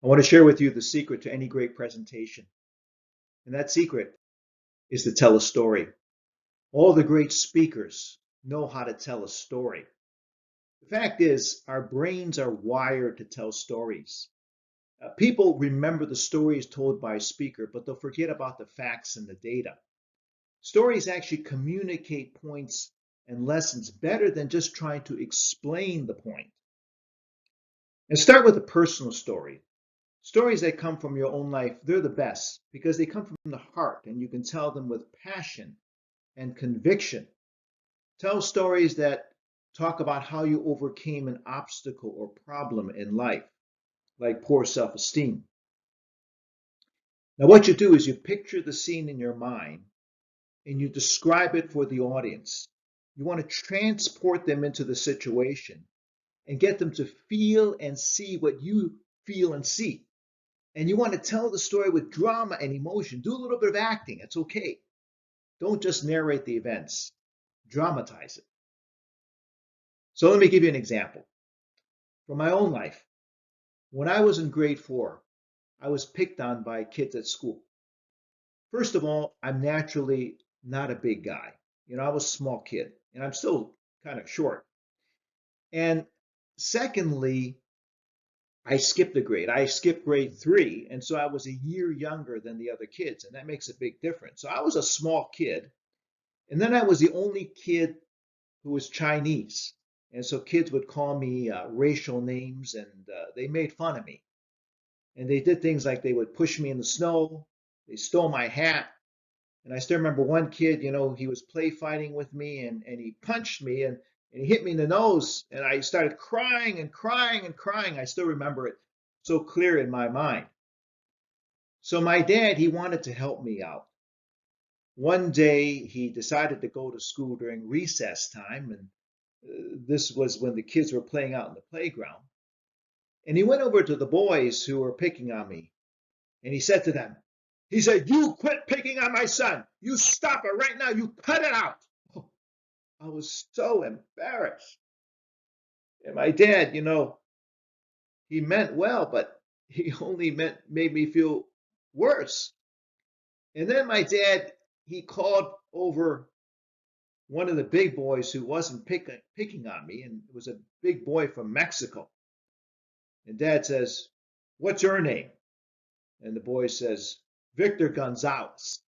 I want to share with you the secret to any great presentation. And that secret is to tell a story. All the great speakers know how to tell a story. The fact is, our brains are wired to tell stories. People remember the stories told by a speaker, but they'll forget about the facts and the data. Stories actually communicate points and lessons better than just trying to explain the point. And start with a personal story. Stories that come from your own life, they're the best because they come from the heart and you can tell them with passion and conviction. Tell stories that talk about how you overcame an obstacle or problem in life, like poor self-esteem. Now, what you do is you picture the scene in your mind and you describe it for the audience. You want to transport them into the situation and get them to feel and see what you feel and see. And you want to tell the story with drama and emotion. Do a little bit of acting. It's okay. Don't just narrate the events. Dramatize it. So let me give you an example. From my own life, when I was in grade 4, I was picked on by kids at school. First of all, I'm naturally not a big guy. I was a small kid, and I'm still kind of short. And secondly, I skipped a grade. I skipped grade 3, and so I was a year younger than the other kids, and that makes a big difference. So I was a small kid, and then I was the only kid who was Chinese. And so kids would call me racial names, and they made fun of me. And they did things like they would push me in the snow, they stole my hat. And I still remember one kid, he was play fighting with me, and he punched me, and he hit me in the nose, and I started crying and crying and crying. I still remember it so clear in my mind. So my dad, he wanted to help me out. One day he decided to go to school during recess time, and this was when the kids were playing out in the playground. And he went over to the boys who were picking on me, and he said to them, he said, "You quit picking on my son. You stop it right now. You cut it out." Oh, I was so embarrassed. And my dad, he meant well, but he only made me feel worse. And then my dad, he called over one of the big boys who wasn't picking on me, and it was a big boy from Mexico. And dad says, "What's your name?" And the boy says, "Victor Gonzalez."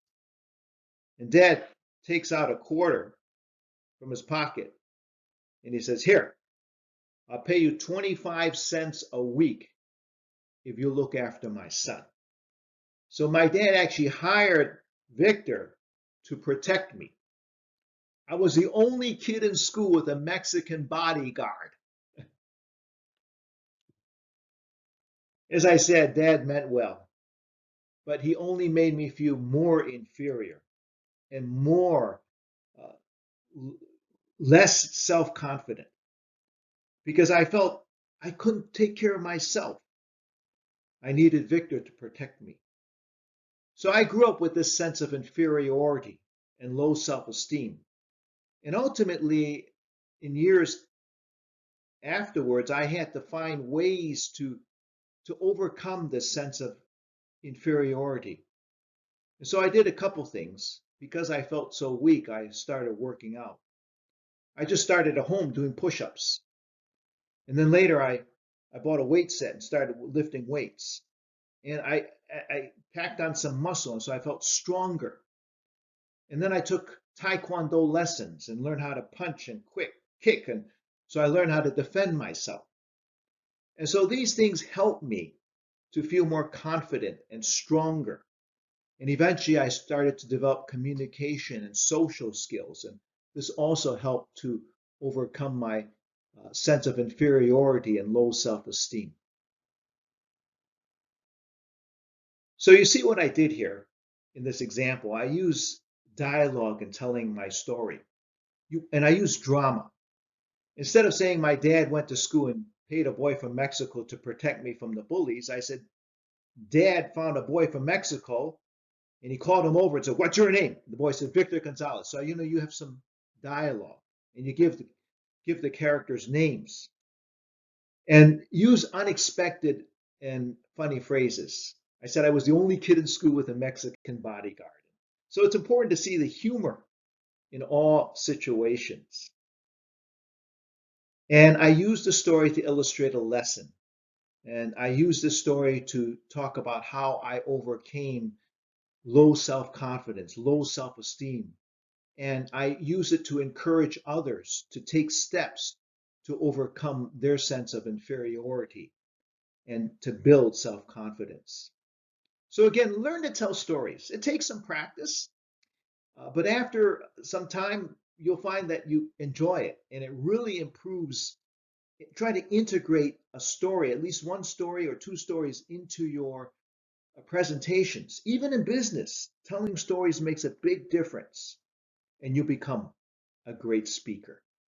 And dad takes out a quarter from his pocket and he says, "Here, I'll pay you 25 cents a week if you look after my son." So my dad actually hired Victor to protect me. I was the only kid in school with a Mexican bodyguard. As I said, dad meant well, but he only made me feel more inferior and more uh, less self-confident because I felt I couldn't take care of myself. I needed Victor to protect me. So I grew up with this sense of inferiority and low self-esteem. And ultimately, in years afterwards, I had to find ways to overcome this sense of inferiority. And so I did a couple things. Because I felt so weak, I started working out. I just started at home doing push-ups. And then later I bought a weight set and started lifting weights. And I packed on some muscle, and so I felt stronger. And then I took Taekwondo lessons and learned how to punch and kick, and so I learned how to defend myself. And so these things helped me to feel more confident and stronger. And eventually I started to develop communication and social skills, and this also helped to overcome my sense of inferiority and low self-esteem. So you see what I did here in this example. I use dialogue in telling my story. And I use drama. Instead of saying my dad went to school and paid a boy from Mexico to protect me from the bullies, I said, Dad found a boy from Mexico and he called him over and said, "What's your name?" The boy said, "Victor Gonzalez." So, you have some dialogue and you give the characters names and use unexpected and funny phrases. I said I was the only kid in school with a Mexican bodyguard. So it's important to see the humor in all situations. And I used the story to illustrate a lesson. And I used this story to talk about how I overcame low self-confidence, low self-esteem. And I use it to encourage others to take steps to overcome their sense of inferiority and to build self-confidence. So again, learn to tell stories. It takes some practice, but after some time, you'll find that you enjoy it and it really improves. Try to integrate a story, at least one story or two stories into your presentations. Even in business, telling stories makes a big difference and you become a great speaker.